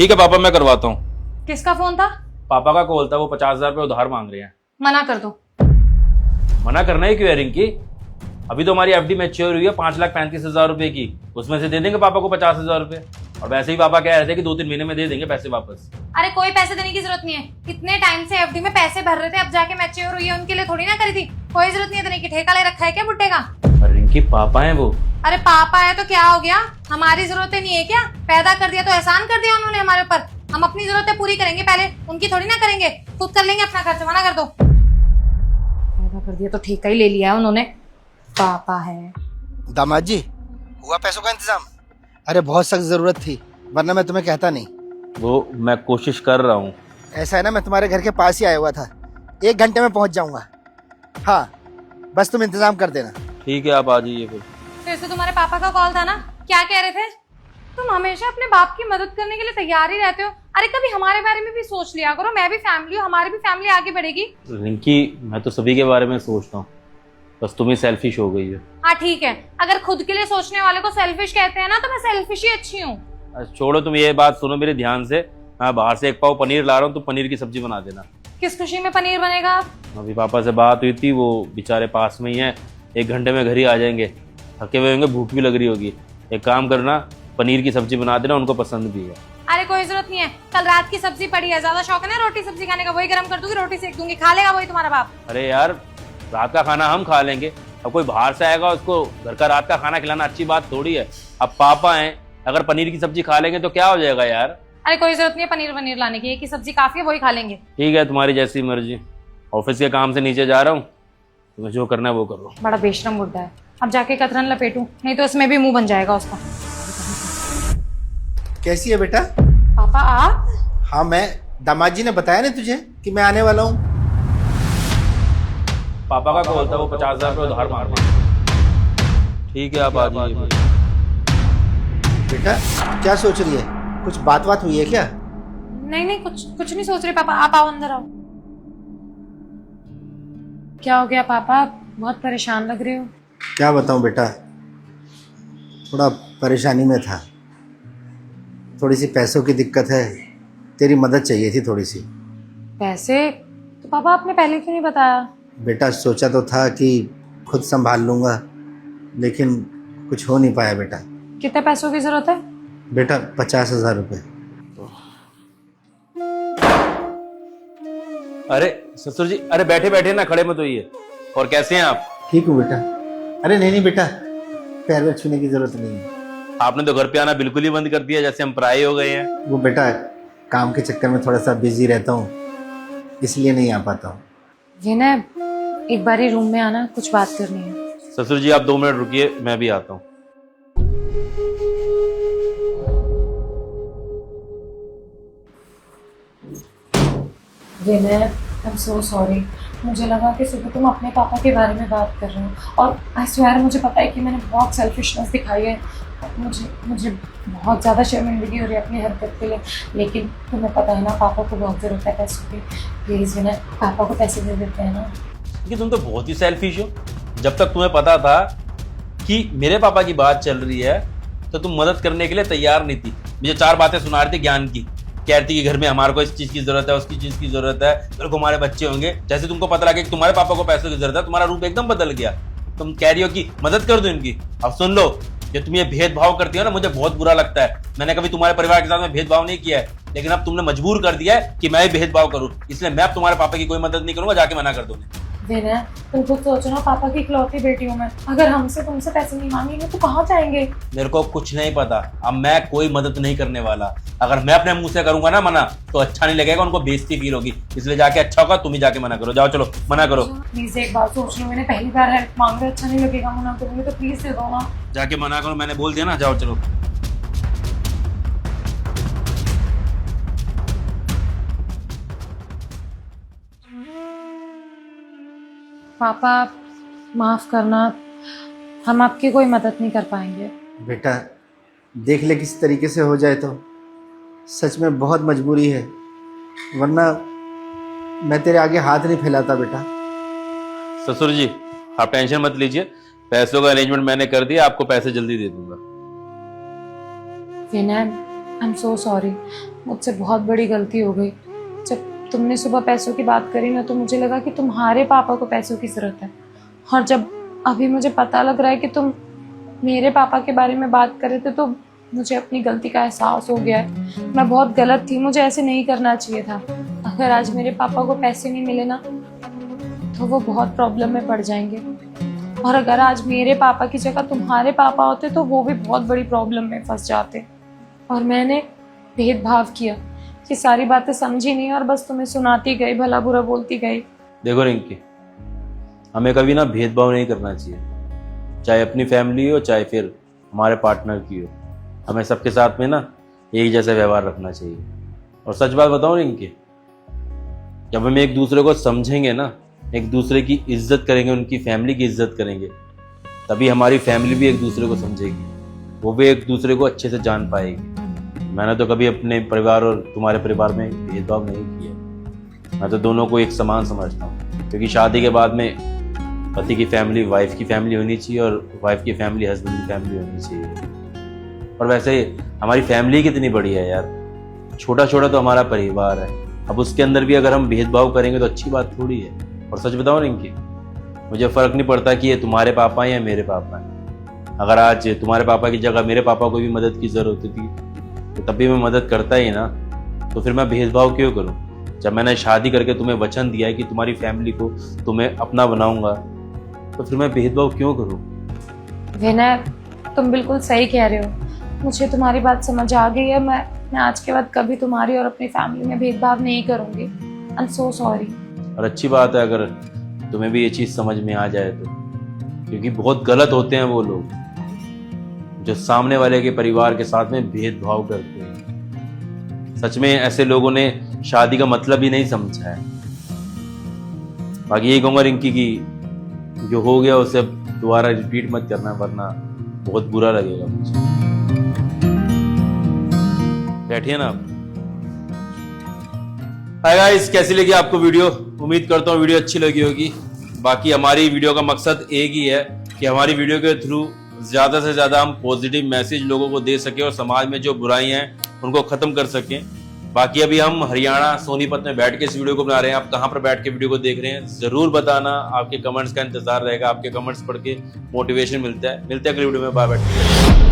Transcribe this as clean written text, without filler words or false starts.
ठीक है पापा, मैं करवाता हूँ। किसका फोन था? पापा का कॉल था, वो 50,000 रुपये उधार मांग रहे हैं। मना कर दो। मना करना ही क्यों है रिंकी? अभी तो हमारी एफडी मैच्योर हुई है 5,35,000 रुपए की, उसमें से दे देंगे पापा को 50,000 रुपए। और वैसे ही पापा कह रहे थे कि 2-3 महीने में दे देंगे पैसे वापस। अरे कोई पैसे देने की जरूरत नहीं है, इतने टाइम से एफडी में पैसे भर रहे थे, अब जाके मैच्योर हुई है, उनके लिए थोड़ी ना करी थी। कोई जरूरत नहीं है देने की। ठेका ले रखा है क्या बुड्ढे का? और रिंकी पापा है वो। अरे पापा है तो क्या हो गया? हमारी जरूरतें नहीं है क्या? पैदा कर दिया तो एहसान कर दिया उन्होंने हमारे ऊपर। हम अपनी जरूरतें पूरी करेंगे पहले, उनकी थोड़ी ना करेंगे। खुद कर लेंगे अपना खर्च, मना कर दो। पैदा कर दिया तो ठेका ही ले लिया है उन्होंने। पापा है। दामाद जी, हुआ पैसों का इंतजाम? अरे बहुत सख्त जरूरत थी, वरना मैं तुम्हें कहता नहीं। वो मैं कोशिश कर रहा हूँ। ऐसा है ना, मैं तुम्हारे घर के पास ही आया हुआ था, 1 घंटे में पहुंच जाऊंगा। हाँ, बस तुम इंतजाम कर देना। ठीक है, आप आ जाइए फिर। फिर से तुम्हारे पापा का कॉल था ना? क्या कह रहे थे? तुम हमेशा अपने बाप की मदद करने के लिए तैयार ही रहते हो। अरे कभी हमारे बारे में भी सोच लिया करो। मैं भी फैमिली हूँ, हमारी भी फैमिली आगे बढ़ेगी। रिंकी, मैं तो सभी के बारे में सोचता हूँ, बस तुम ही सेल्फिश हो गई है। हाँ ठीक है, अगर खुद के लिए सोचने वाले को सेल्फिश कहते हैं ना, तो मैं सेल्फिश ही अच्छी हूँ। छोड़ो, तुम ये बात सुनो मेरे ध्यान से। मैं बाहर से 1 पाव पनीर ला रहा हूँ, तो पनीर की सब्जी बना देना। किस खुशी में पनीर बनेगा? अभी पापा से बात हुई थी, वो बेचारे पास में ही हैं, 1 घंटे में घर ही आ जाएंगे। थके हुए होंगे, भूख भी लग रही होगी। एक काम करना, पनीर की सब्जी बना देना, उनको पसंद भी है। अरे कोई जरूरत नहीं है, कल रात की सब्जी पड़ी है। ज्यादा शौक है ना रोटी सब्जी खाने का? वही गर्म कर दूंगी, रोटी सेक दूंगी, खा लेगा वही तुम्हारा बाप। अरे यार, रात का खाना हम खा लेंगे, अब कोई बाहर से आएगा उसको घर का रात का खाना खिलाना अच्छी बात थोड़ी है। अब पापा हैं, अगर पनीर की सब्जी खा लेंगे तो क्या हो जाएगा यार। अरे कोई जरूरत नहीं है पनीर लाने की, एक ही सब्जी काफी है, वही खा लेंगे। ठीक है, तुम्हारी जैसी मर्जी। ऑफिस के काम से नीचे जा रहा हूँ, तुम्हें जो करना है वो करो। बड़ा बेशरम बुड्ढा है। अब जाके कतरन लपेटू, नहीं तो इसमें भी मुंह बन जाएगा उसका। कैसी है बेटा? पापा आप? हाँ, मैं दामाद जी ने बताया ना तुझे कि मैं आने वाला हूँ। पापा का कॉल था, वो 50,000 रुपये उधार मांग रहे हैं। ठीक है, आप आ जाइए। बेटा क्या सोच रही है? कुछ बात हुई है क्या? नहीं कुछ नहीं सोच रहे पापा। आप आओ, अंदर आओ। क्या हो गया पापा? बहुत परेशान लग रहे हो। क्या बताऊं बेटा, थोड़ा परेशानी में था, थोड़ी सी पैसों की दिक्कत है, तेरी मदद चाहिए थी थोड़ी सी। पैसे? तो पापा आपने पहले क्यों नहीं बताया? बेटा सोचा तो था कि खुद संभाल लूँगा, लेकिन कुछ हो नहीं पाया बेटा। कितने पैसों की जरूरत है? बेटा 50,000 रुपये। अरे ससुर जी, अरे बैठे बैठे ना, खड़े मत होइए। और कैसे हैं आप? ठीक हूँ बेटा। अरे नहीं बेटा, पैर वैर छूने की जरूरत नहीं है। आपने तो घर पे आना बिल्कुल ही बंद कर दिया, जैसे हम पराये हो गए हैं। वो बेटा काम के चक्कर में थोड़ा सा बिजी रहता हूँ, इसलिए नहीं आ पाता हूँ। विनय, एक बार ही रूम में आना, कुछ बात करनी है। ससुर जी आप 2 मिनट रुकिए, मैं भी आता हूँ। विनय, आई एम सो सॉरी। मुझे लगा कि सुबह तुम अपने पापा के बारे में बात कर रहे हो, और आई स्वेयर मुझे पता है कि मैंने बहुत सेल्फिशनेस दिखाई है। मुझे बहुत ज़्यादा शर्मिंदगी हो रही है अपनी हरकत के लिए, लेकिन तुम्हें पता है ना पापा को बहुत ज़रूरत है पैसों की। प्लीज़ विनय, पापा को पैसे दे देते हैं ना। कि तुम तो बहुत ही सेल्फिश हो। जब तक तुम्हें पता था कि मेरे पापा की बात चल रही है, तो तुम मदद करने के लिए तैयार नहीं थी। मुझे 4 बातें सुना रही थी ज्ञान की, कह रही थी कि घर में हमारे को इस चीज की जरूरत है, उसकी चीज की जरूरत है, कल को हमारे बच्चे होंगे। जैसे तुमको पता लगा कि तुम्हारे पापा को पैसों की जरूरत है, तुम्हारा रूप एकदम बदल गया। तुम कह रही हो कि मदद कर दो इनकी। अब सुन लो, जो तुम ये भेदभाव करती हो ना, मुझे बहुत बुरा लगता है। मैंने कभी तुम्हारे परिवार के साथ में भेदभाव नहीं किया है, लेकिन अब तुमने मजबूर कर दिया है कि मैं भी भेदभाव करूं, इसलिए मैं अब तुम्हारे पापा की कोई मदद नहीं करूंगा। जाके मना कर दो। विनय, तुम खुद सोचो ना, पापा की इकलौती बेटी हूँ मैं। अगर हमसे तुमसे पैसे नहीं मांगेंगे तो कहाँ जाएंगे? मेरे को कुछ नहीं पता, अब मैं कोई मदद नहीं करने वाला। अगर मैं अपने मुंह से करूंगा ना मना, तो अच्छा नहीं लगेगा, उनको बेइज्जती फील होगी। इसलिए जाके अच्छा होगा तुम ही जाके मना करो। जाओ चलो, मना करो। प्लीज एक बार सोच लो, मैंने पहली बार हेल्प मांग रहा, अच्छा नहीं लगेगा मना करूंगी तो प्लीज दे दो ना। जाके मना करो, मैंने बोल दिया ना। जाओ चलो। पापा माफ करना, हम आपकी कोई मदद नहीं कर पाएंगे। बेटा देख ले किसी तरीके से हो जाए तो, सच में बहुत मजबूरी है, वरना मैं तेरे आगे हाथ नहीं फैलाता बेटा। ससुर जी आप टेंशन मत लीजिए, पैसों का अरेंजमेंट मैंने कर दिया, आपको पैसे जल्दी दे दूंगा। विनय, आई एम सो सॉरी, मुझसे बहुत बड़ी गलती हो गई। जब तुमने सुबह पैसों की बात करी ना, तो मुझे लगा कि तुम्हारे पापा को पैसों की ज़रूरत है, और जब अभी मुझे पता लग रहा है कि तुम मेरे पापा के बारे में बात कर रहे थे, तो मुझे अपनी गलती का एहसास हो गया है। मैं बहुत गलत थी, मुझे ऐसे नहीं करना चाहिए था। अगर आज मेरे पापा को पैसे नहीं मिले ना, तो वो बहुत प्रॉब्लम में पड़ जाएंगे, और अगर आज मेरे पापा की जगह तुम्हारे पापा होते तो वो भी बहुत बड़ी प्रॉब्लम में फंस जाते। और मैंने भेदभाव किया, ये सारी बातें समझी नहीं और बस तुम्हें सुनाती गई, भला बुरा बोलती गई। देखो रिंकी, हमें कभी ना भेदभाव नहीं करना चाहिए, चाहे अपनी फैमिली हो चाहे फिर हमारे पार्टनर की हो। हमें सबके साथ में ना एक जैसा व्यवहार रखना चाहिए। और सच बात बताऊं रिंकी, जब हम एक दूसरे को समझेंगे ना, एक दूसरे की इज्जत करेंगे, उनकी फैमिली की इज्जत करेंगे, तभी हमारी फैमिली भी एक दूसरे को समझेगी, वो भी एक दूसरे को अच्छे से जान पाएगी। मैंने तो कभी अपने परिवार और तुम्हारे परिवार में भेदभाव नहीं किया। मैं तो दोनों को एक समान समझता हूँ, क्योंकि शादी के बाद में पति की फैमिली वाइफ की फैमिली होनी चाहिए और वाइफ की फैमिली हस्बैंड की फैमिली होनी चाहिए। और वैसे हमारी फैमिली कितनी बड़ी है यार, छोटा छोटा तो हमारा परिवार है। अब उसके अंदर भी अगर हम भेदभाव करेंगे तो अच्छी बात थोड़ी है। और सच बताऊं रिंकी, मुझे फ़र्क नहीं पड़ता कि ये तुम्हारे पापा हैं या मेरे पापा हैं। अगर आज तुम्हारे पापा की जगह मेरे पापा को भी मदद की ज़रूरत थी तो तब भी मैं मदद करता ही ना, तो फिर मैं भेदभाव क्यों करूं? जब मैंने शादी करके तुम्हें वचन दिया है कि तुम्हारी फैमिली को तुम्हें अपना बनाऊंगा, तो फिर मैं भेदभाव क्यों करूं? विनय, तुम बिल्कुल सही कह रहे हो, मुझे तुम्हारी बात समझ आ गई है। मैं आज के बाद कभी तुम्हारी और अपनी फैमिली में भेदभाव नहीं करूंगी। I am so sorry. और अच्छी बात है अगर तुम्हें भी ये चीज़ समझ में आ जाए तो, क्योंकि बहुत गलत होते हैं वो लोग जो सामने वाले के परिवार के साथ में भेदभाव करते हैं। सच में ऐसे लोगों ने शादी का मतलब ही नहीं समझा है। बाकी यही कहूँगा रिंकी की जो हो गया उसे अब दोबारा रिपीट मत करना, वरना बहुत बुरा लगेगा मुझे। बैठिए ना आप। हाय गाइस, कैसी लगी आपको वीडियो? उम्मीद करता हूँ वीडियो अच्छी लगी होगी। बाकी हमारी वीडियो का मकसद एक ही है कि हमारी वीडियो के थ्रू ज़्यादा से ज़्यादा हम पॉजिटिव मैसेज लोगों को दे सकें और समाज में जो बुराइयां हैं उनको ख़त्म कर सकें। बाकी अभी हम हरियाणा सोनीपत में बैठ के इस वीडियो को बना रहे हैं। आप कहाँ पर बैठ के वीडियो को देख रहे हैं ज़रूर बताना, आपके कमेंट्स का इंतजार रहेगा। आपके कमेंट्स पढ़ के मोटिवेशन मिलता है। मिलते हैं अगली वीडियो में, बाय बाय।